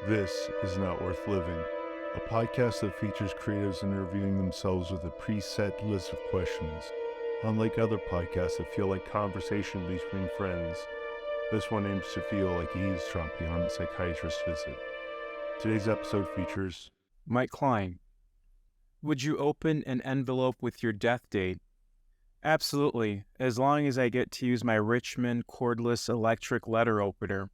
This is Not Worth Living, a podcast that features creatives interviewing themselves with a preset list of questions. Unlike other podcasts that feel like conversation between friends, this one aims to feel like eavesdropping on a psychiatrist's visit. Today's episode features Mike Kleine. Would you open an envelope with your death date? Absolutely, as long as I get to use my Richmond cordless electric letter opener.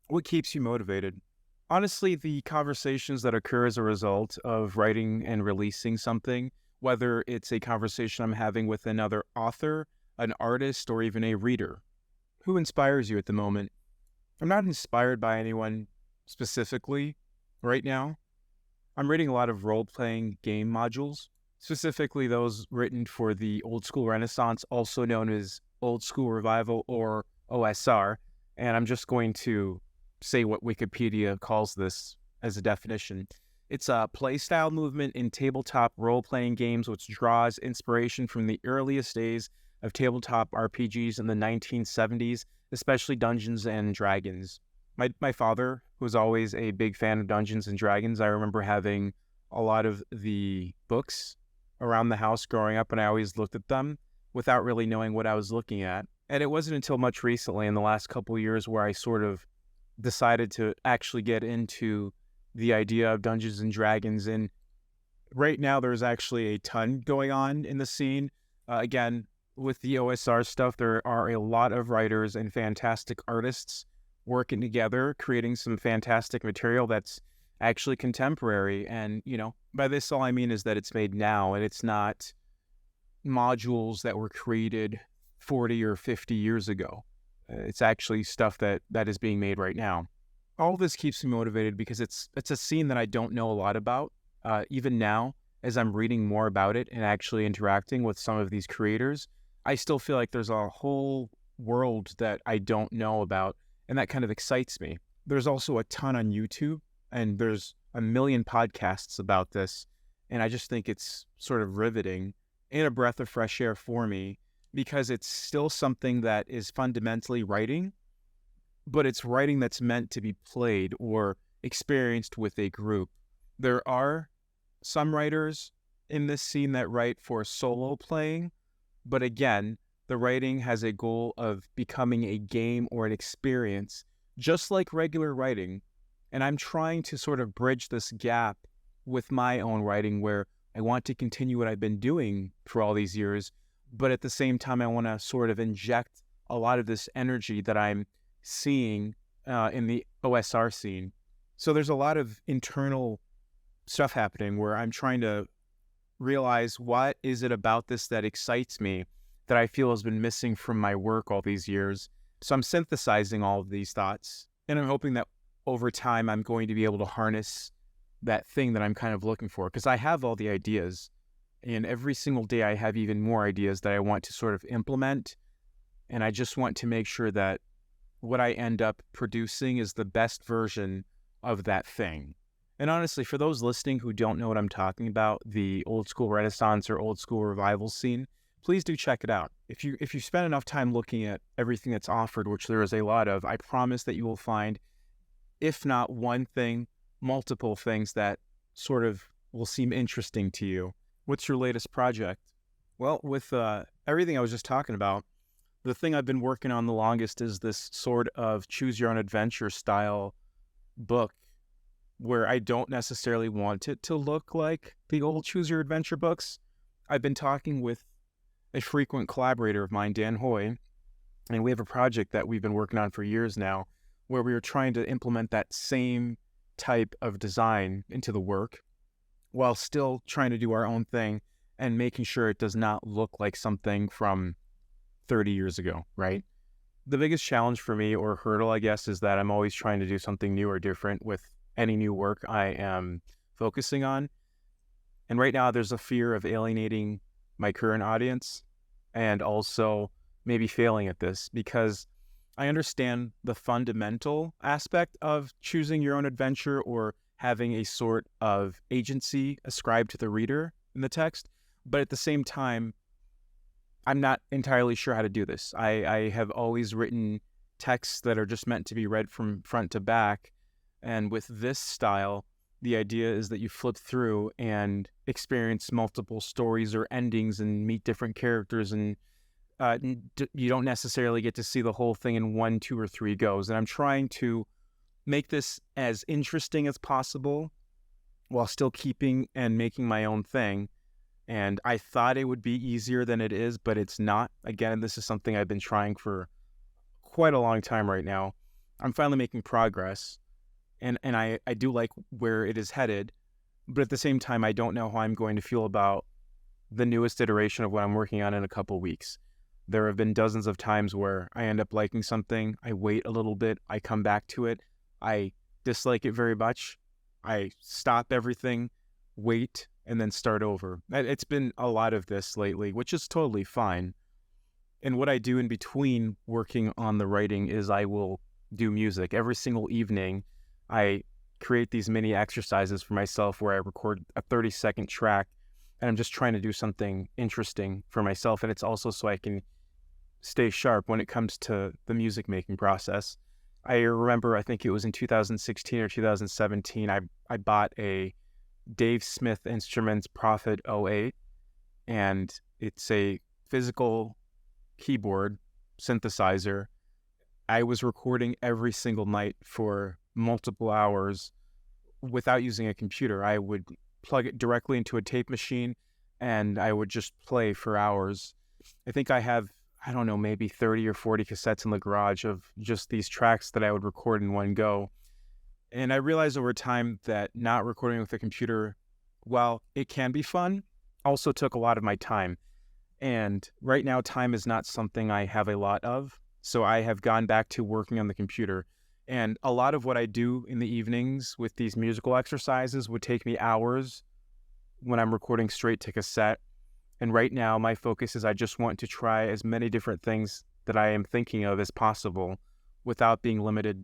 What keeps you motivated? Honestly, the conversations that occur as a result of writing and releasing something, whether it's a conversation I'm having with another author, an artist, or even a reader. Who inspires you at the moment? I'm not inspired by anyone specifically right now. I'm reading a lot of role-playing game modules, specifically those written for the Old School Renaissance, also known as Old School Revival or OSR, and I'm just going to say what Wikipedia calls this as a definition. It's a playstyle movement in tabletop role-playing games which draws inspiration from the earliest days of tabletop RPGs in the 1970s, especially Dungeons and Dragons. My father was always a big fan of Dungeons and Dragons. I remember having a lot of the books around the house growing up, and I always looked at them without really knowing what I was looking at. And it wasn't until much recently, in the last couple of years, where I sort of decided to actually get into the idea of Dungeons and Dragons. And right now, there's actually a ton going on in the scene. Again, with the OSR stuff, there are a lot of writers and fantastic artists working together, creating some fantastic material that's actually contemporary. And, by this, all I mean is that it's made now, and it's not modules that were created 40 or 50 years ago. It's actually stuff that is being made right now. All this keeps me motivated because it's a scene that I don't know a lot about. Even now, as I'm reading more about it and actually interacting with some of these creators, I still feel like there's a whole world that I don't know about, and that kind of excites me. There's also a ton on YouTube, and there's a million podcasts about this, and I just think it's sort of riveting and a breath of fresh air for me, because it's still something that is fundamentally writing, but it's writing that's meant to be played or experienced with a group. There are some writers in this scene that write for solo playing, but again, the writing has a goal of becoming a game or an experience, just like regular writing. And I'm trying to sort of bridge this gap with my own writing, where I want to continue what I've been doing for all these years, but at the same time, I want to sort of inject a lot of this energy that I'm seeing in the OSR scene. So there's a lot of internal stuff happening where I'm trying to realize, what is it about this that excites me that I feel has been missing from my work all these years. So I'm synthesizing all of these thoughts, and I'm hoping that over time I'm going to be able to harness that thing that I'm kind of looking for, because I have all the ideas. And every single day I have even more ideas that I want to sort of implement. And I just want to make sure that what I end up producing is the best version of that thing. And honestly, for those listening who don't know what I'm talking about, the Old School Renaissance or Old School Revival scene, please do check it out. If you spend enough time looking at everything that's offered, which there is a lot of, I promise that you will find, if not one thing, multiple things that sort of will seem interesting to you. What's your latest project? Well, with everything I was just talking about, the thing I've been working on the longest is this sort of choose your own adventure style book, where I don't necessarily want it to look like the old choose your adventure books. I've been talking with a frequent collaborator of mine, Dan Hoy, and we have a project that we've been working on for years now, where we are trying to implement that same type of design into the work, while still trying to do our own thing and making sure it does not look like something from 30 years ago, right? The biggest challenge for me, or hurdle, I guess, is that I'm always trying to do something new or different with any new work I am focusing on. And right now there's a fear of alienating my current audience, and also maybe failing at this, because I understand the fundamental aspect of choosing your own adventure or having a sort of agency ascribed to the reader in the text. But at the same time, I'm not entirely sure how to do this. I have always written texts that are just meant to be read from front to back, And with this style, the idea is that you flip through and experience multiple stories or endings and meet different characters, and you don't necessarily get to see the whole thing in 1, 2, or 3 goes. And I'm trying to make this as interesting as possible while still keeping and making my own thing. And I thought it would be easier than it is, but it's not. Again, this is something I've been trying for quite a long time right now. I'm finally making progress, and I do like where it is headed, but at the same time, I don't know how I'm going to feel about the newest iteration of what I'm working on in a couple weeks. There have been dozens of times where I end up liking something, I wait a little bit, I come back to it, I dislike it very much, I stop everything, wait, and then start over. It's been a lot of this lately, which is totally fine. And what I do in between working on the writing is I will do music. Every single evening, I create these mini exercises for myself where I record a 30-second track, and I'm just trying to do something interesting for myself. And it's also so I can stay sharp when it comes to the music making process. I remember, I think it was in 2016 or 2017, I bought a Dave Smith Instruments Prophet 08, and it's a physical keyboard synthesizer. I was recording every single night for multiple hours without using a computer. I would plug it directly into a tape machine and I would just play for hours. I think I have, I don't know, maybe 30 or 40 cassettes in the garage of just these tracks that I would record in one go. And I realized over time that not recording with a computer, while it can be fun, also took a lot of my time. And right now, time is not something I have a lot of. So I have gone back to working on the computer. And a lot of what I do in the evenings with these musical exercises would take me hours when I'm recording straight to cassette. And right now, my focus is I just want to try as many different things that I am thinking of as possible without being limited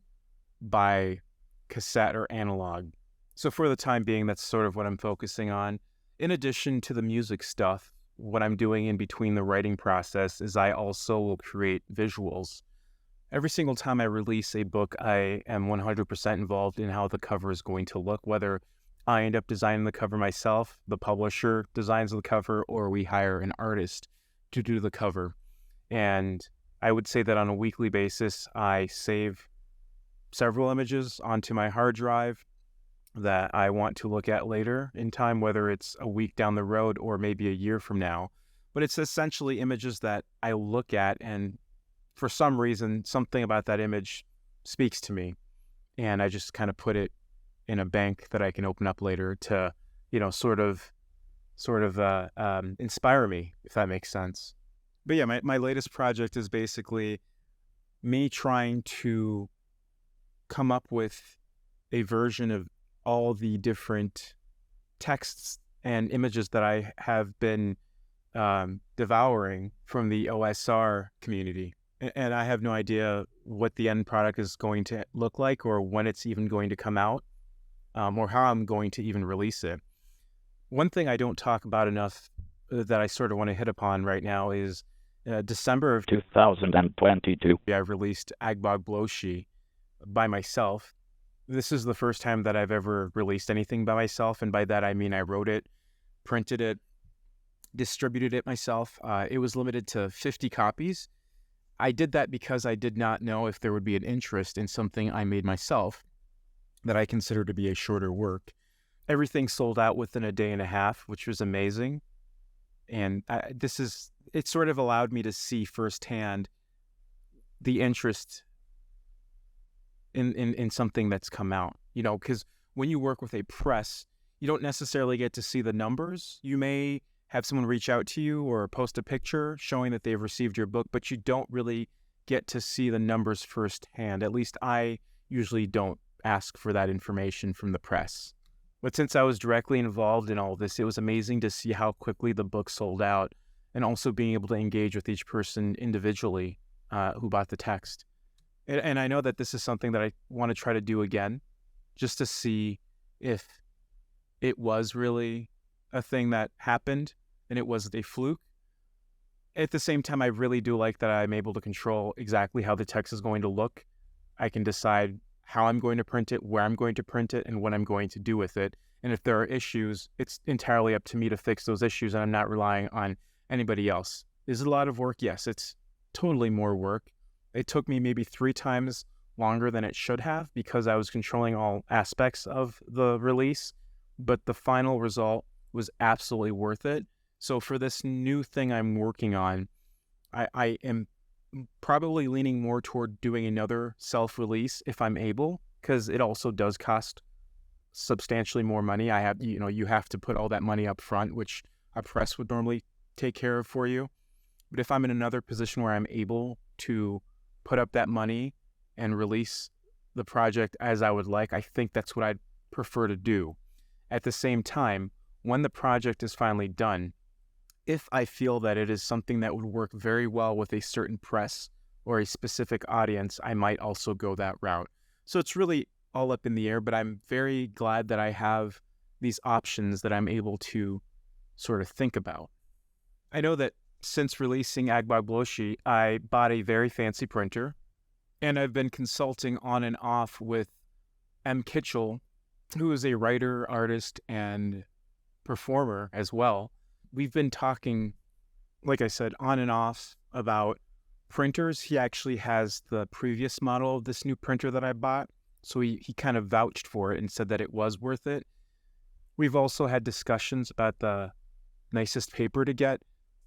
by cassette or analog. So for the time being, that's sort of what I'm focusing on. In addition to the music stuff, what I'm doing in between the writing process is I also will create visuals. Every single time I release a book, I am 100% involved in how the cover is going to look, whether I end up designing the cover myself, the publisher designs the cover, or we hire an artist to do the cover. And I would say that on a weekly basis, I save several images onto my hard drive that I want to look at later in time, whether it's a week down the road or maybe a year from now. But it's essentially images that I look at, and for some reason, something about that image speaks to me. And I just kind of put it in a bank that I can open up later to, sort of inspire me, if that makes sense. But yeah, my latest project is basically me trying to come up with a version of all the different texts and images that I have been devouring from the OSR community. And I have no idea what the end product is going to look like or when it's even going to come out, or how I'm going to even release it. One thing I don't talk about enough that I sort of want to hit upon right now is December of 2022. I released Agbog Bloshi by myself. This is the first time that I've ever released anything by myself, and by that I mean I wrote it, printed it, distributed it myself. It was limited to 50 copies. I did that because I did not know if there would be an interest in something I made myself that I consider to be a shorter work. Everything sold out within a day and a half, which was amazing. And it sort of allowed me to see firsthand the interest in something that's come out, because when you work with a press, you don't necessarily get to see the numbers. You may have someone reach out to you or post a picture showing that they've received your book, but you don't really get to see the numbers firsthand. At least I usually don't ask for that information from the press. But since I was directly involved in all this, it was amazing to see how quickly the book sold out, and also being able to engage with each person individually who bought the text. And I know that this is something that I want to try to do again, just to see if it was really a thing that happened and it wasn't a fluke. At the same time, I really do like that I'm able to control exactly how the text is going to look. I can decide how I'm going to print it, where I'm going to print it, and what I'm going to do with it. And if there are issues, it's entirely up to me to fix those issues, and I'm not relying on anybody else. Is it a lot of work? Yes, it's totally more work. It took me maybe 3 times longer than it should have because I was controlling all aspects of the release, but the final result was absolutely worth it. So for this new thing I'm working on, I am probably leaning more toward doing another self-release if I'm able, because it also does cost substantially more money. You have to put all that money up front, which a press would normally take care of for you. But if I'm in another position where I'm able to put up that money and release the project as I would like, I think that's what I'd prefer to do. At the same time, when the project is finally done, if I feel that it is something that would work very well with a certain press or a specific audience, I might also go that route. So it's really all up in the air, but I'm very glad that I have these options that I'm able to sort of think about. I know that since releasing Agbag Bloshi, I bought a very fancy printer, and I've been consulting on and off with M. Kitchell, who is a writer, artist, and performer as well. We've been talking, like I said, on and off about printers. He actually has the previous model of this new printer that I bought, so he kind of vouched for it and said that it was worth it. We've also had discussions about the nicest paper to get.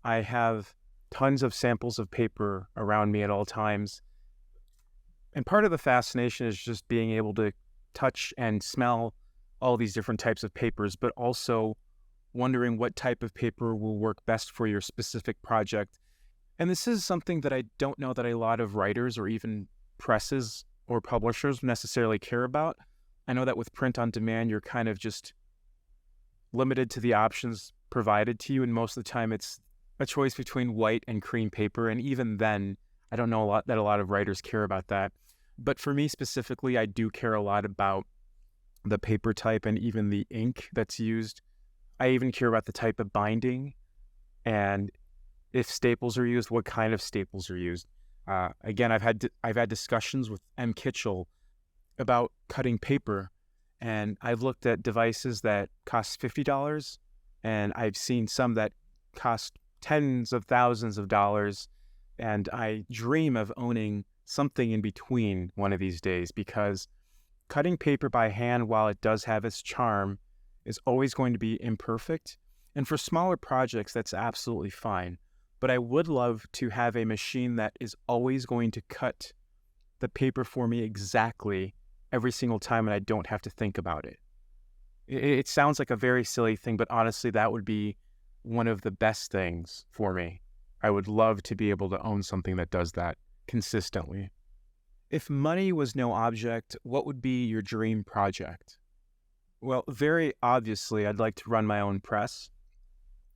I have tons of samples of paper around me at all times. And part of the fascination is just being able to touch and smell all these different types of papers, but also wondering what type of paper will work best for your specific project. And this is something that I don't know that a lot of writers or even presses or publishers necessarily care about. I know that with print on demand, you're kind of just limited to the options provided to you, and most of the time it's a choice between white and cream paper, and even then, I don't know that a lot of writers care about that. But for me specifically, I do care a lot about the paper type and even the ink that's used. I even care about the type of binding, and if staples are used, what kind of staples are used. Again, I've had discussions with M. Kitchell about cutting paper, and I've looked at devices that cost $50, and I've seen some that cost tens of thousands of dollars, and I dream of owning something in between one of these days, because cutting paper by hand, while it does have its charm, is always going to be imperfect. And for smaller projects, that's absolutely fine. But I would love to have a machine that is always going to cut the paper for me exactly every single time, and I don't have to think about it. It sounds like a very silly thing, but honestly, that would be one of the best things for me. I would love to be able to own something that does that consistently. If money was no object, what would be your dream project? Well, very obviously, I'd like to run my own press.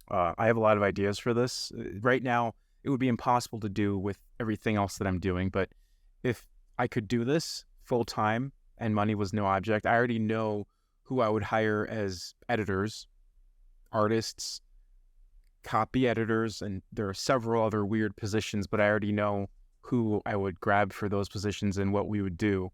I have a lot of ideas for this. Right now, it would be impossible to do with everything else that I'm doing, but if I could do this full-time and money was no object, I already know who I would hire as editors, artists, copy editors, and there are several other weird positions, but I already know who I would grab for those positions and what we would do.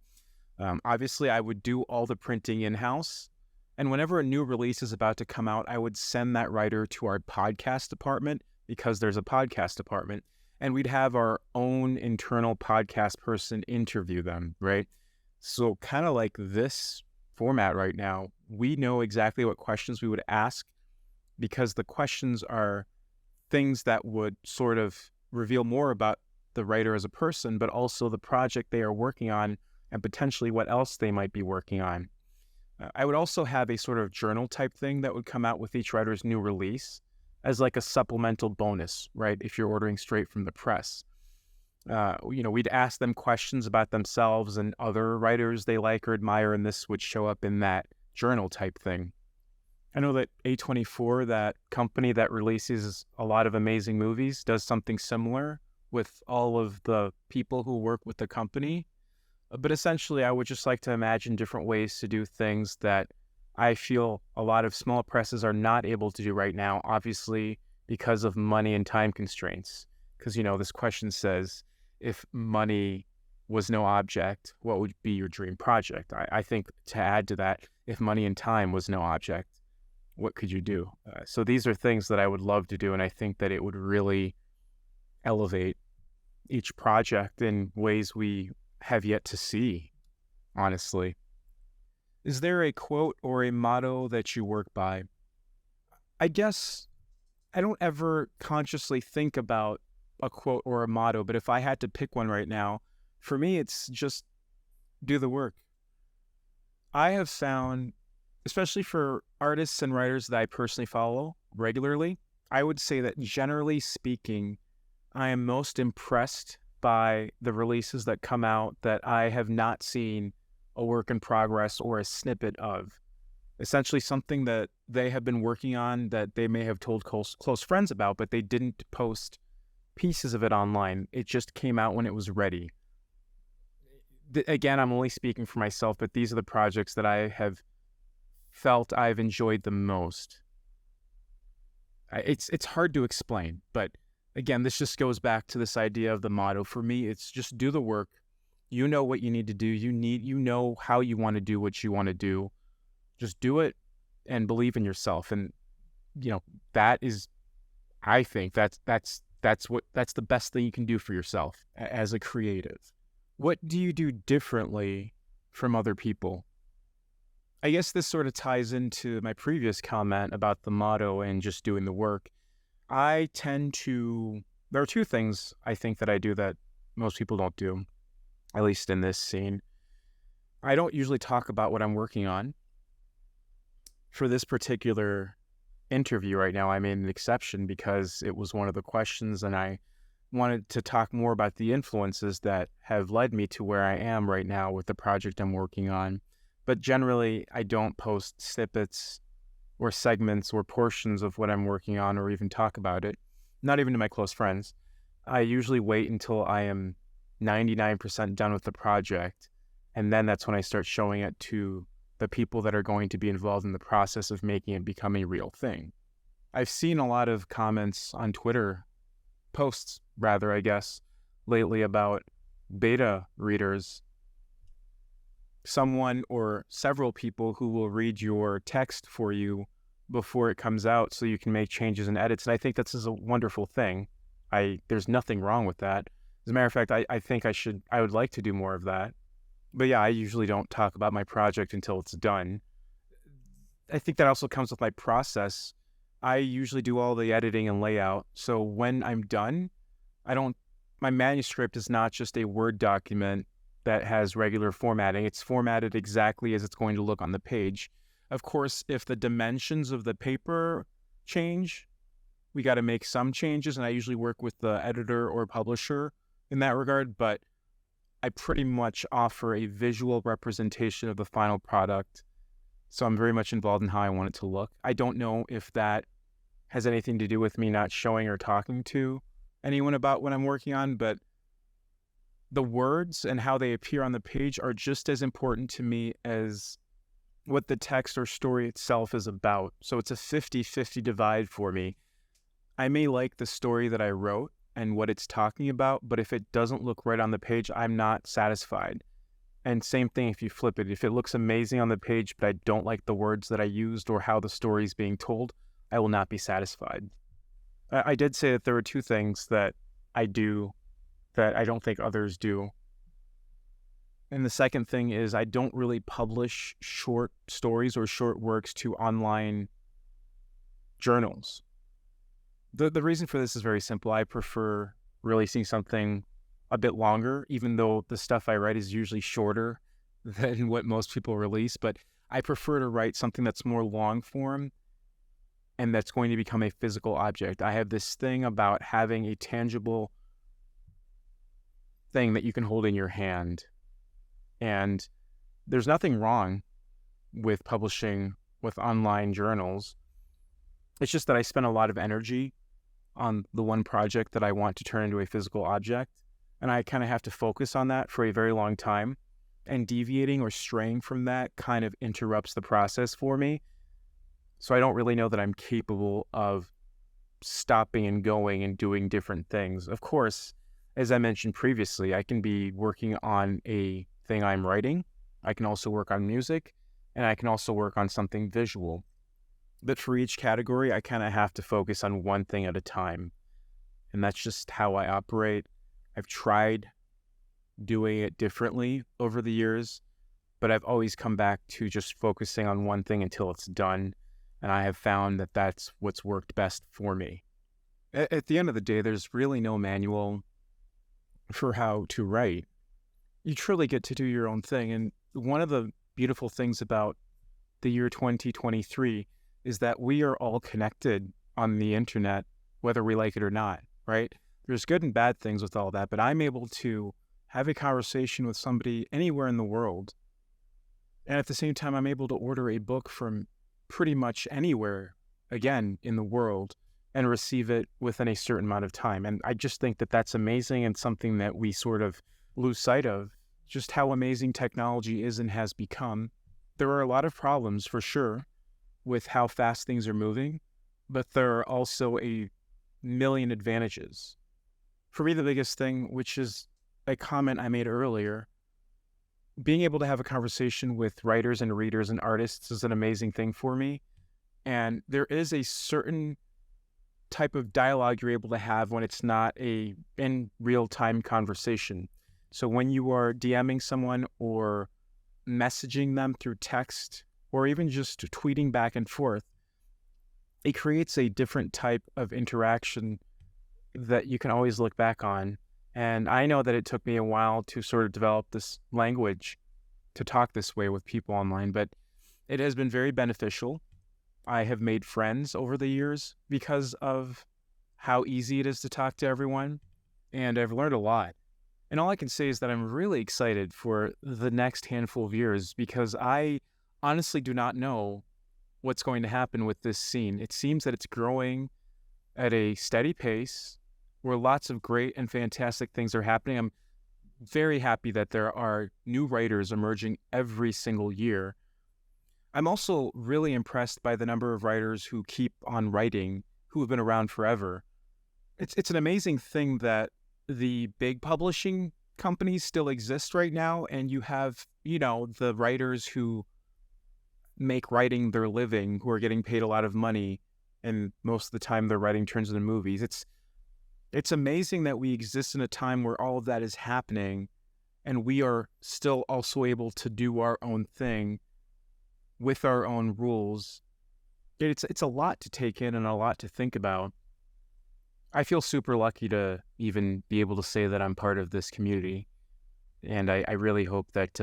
Obviously, I would do all the printing in-house, and whenever a new release is about to come out, I would send that writer to our podcast department, because there's a podcast department, and we'd have our own internal podcast person interview them, right? So kind of like this format right now, we know exactly what questions we would ask, because the questions are things that would sort of reveal more about the writer as a person, but also the project they are working on and potentially what else they might be working on. I would also have a sort of journal type thing that would come out with each writer's new release as like a supplemental bonus, right? If you're ordering straight from the press. We'd ask them questions about themselves and other writers they like or admire, and this would show up in that journal type thing. I know that A24, that company that releases a lot of amazing movies, does something similar with all of the people who work with the company. But essentially, I would just like to imagine different ways to do things that I feel a lot of small presses are not able to do right now, obviously because of money and time constraints. Because, this question says, if money was no object, what would be your dream project? I think to add to that, if money and time was no object, what could you do? So these are things that I would love to do, and I think that it would really elevate each project in ways we have yet to see, honestly. Is there a quote or a motto that you work by? I guess I don't ever consciously think about a quote or a motto, but if I had to pick one right now, for me, it's just do the work. I have found, especially for artists and writers that I personally follow regularly, I would say that generally speaking, I am most impressed by the releases that come out that I have not seen a work in progress or a snippet of. Essentially something that they have been working on that they may have told close friends about, but they didn't post pieces of it online. It just came out when it was ready. Again, I'm only speaking for myself, but these are the projects that I have felt I've enjoyed the most. It's hard to explain, but again, this just goes back to this idea of the motto. For me, it's just do the work. You know what you need to do. You know how you want to do what you want to do. Just do it and believe in yourself. And that is, I think that's the best thing you can do for yourself as a creative. What do you do differently from other people? I guess this sort of ties into my previous comment about the motto and just doing the work. There are two things I think that I do that most people don't do, at least in this scene. I don't usually talk about what I'm working on. For this particular interview right now, I made an exception because it was one of the questions, and I wanted to talk more about the influences that have led me to where I am right now with the project I'm working on. But generally, I don't post snippets or segments or portions of what I'm working on or even talk about it, not even to my close friends. I usually wait until I am 99% done with the project, and then that's when I start showing it to the people that are going to be involved in the process of making it become a real thing. I've seen a lot of comments on Twitter, posts rather, I guess, lately about beta readers, someone or several people who will read your text for you before it comes out so you can make changes and edits. And I think this is a wonderful thing. There's nothing wrong with that. As a matter of fact, I think I would like to do more of that. But yeah, I usually don't talk about my project until it's done. I think that also comes with my process. I usually do all the editing and layout. So when I'm done, my manuscript is not just a Word document that has regular formatting. It's formatted exactly as it's going to look on the page. Of course, if the dimensions of the paper change, we got to make some changes, and I usually work with the editor or publisher in that regard, but I pretty much offer a visual representation of the final product. So I'm very much involved in how I want it to look. I don't know if that has anything to do with me not showing or talking to anyone about what I'm working on, but the words and how they appear on the page are just as important to me as what the text or story itself is about. So it's a 50-50 divide for me. I may like the story that I wrote and what it's talking about, but if it doesn't look right on the page, I'm not satisfied. And same thing if you flip it. If it looks amazing on the page, but I don't like the words that I used or how the story is being told, I will not be satisfied. I did say that there are two things that I do that I don't think others do. And the second thing is I don't really publish short stories or short works to online journals. The reason for this is very simple. I prefer releasing something a bit longer, even though the stuff I write is usually shorter than what most people release. But I prefer to write something that's more long form and that's going to become a physical object. I have this thing about having a tangible thing that you can hold in your hand. And there's nothing wrong with publishing with online journals. It's just that I spend a lot of energy on the one project that I want to turn into a physical object. And I kind of have to focus on that for a very long time. And deviating or straying from that kind of interrupts the process for me. So I don't really know that I'm capable of stopping and going and doing different things. Of course, as I mentioned previously, I can be working on a thing I'm writing. I can also work on music, and I can also work on something visual. But for each category, I kind of have to focus on one thing at a time. And that's just how I operate. I've tried doing it differently over the years, but I've always come back to just focusing on one thing until it's done. And I have found that that's what's worked best for me. At the end of the day, there's really no manual for how to write. You truly get to do your own thing. And one of the beautiful things about the year 2023 is that we are all connected on the internet, whether we like it or not, right? There's good and bad things with all that, but I'm able to have a conversation with somebody anywhere in the world. And at the same time, I'm able to order a book from pretty much anywhere, again, in the world, and receive it within a certain amount of time. And I just think that that's amazing and something that we sort of lose sight of, just how amazing technology is and has become. There are a lot of problems, for sure, with how fast things are moving, but there are also a million advantages. For me, the biggest thing, which is a comment I made earlier, being able to have a conversation with writers and readers and artists is an amazing thing for me. And there is a certain type of dialogue you're able to have when it's not a in real-time conversation. So when you are DMing someone or messaging them through text or even just tweeting back and forth, it creates a different type of interaction that you can always look back on. And I know that it took me a while to sort of develop this language to talk this way with people online, but it has been very beneficial. I have made friends over the years because of how easy it is to talk to everyone, and I've learned a lot. And all I can say is that I'm really excited for the next handful of years because I honestly do not know what's going to happen with this scene. It seems that it's growing at a steady pace where lots of great and fantastic things are happening. I'm very happy that there are new writers emerging every single year. I'm also really impressed by the number of writers who keep on writing, who have been around forever. It's an amazing thing that the big publishing companies still exist right now, and you have, the writers who make writing their living, who are getting paid a lot of money, and most of the time their writing turns into movies. It's amazing that we exist in a time where all of that is happening, and we are still also able to do our own thing with our own rules. It's a lot to take in and a lot to think about. I feel super lucky to even be able to say that I'm part of this community, and I really hope that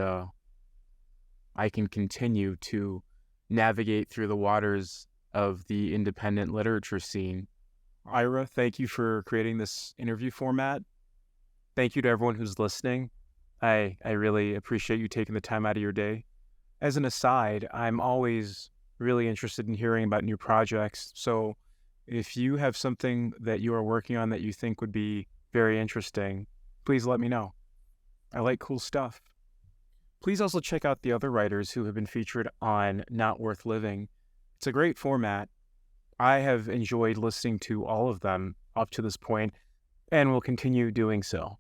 I can continue to navigate through the waters of the independent literature scene. Ira, thank you for creating this interview format. Thank you to everyone who's listening. I really appreciate you taking the time out of your day. As an aside, I'm always really interested in hearing about new projects. So if you have something that you are working on that you think would be very interesting, please let me know. I like cool stuff. Please also check out the other writers who have been featured on Not Worth Living. It's a great format. I have enjoyed listening to all of them up to this point and will continue doing so.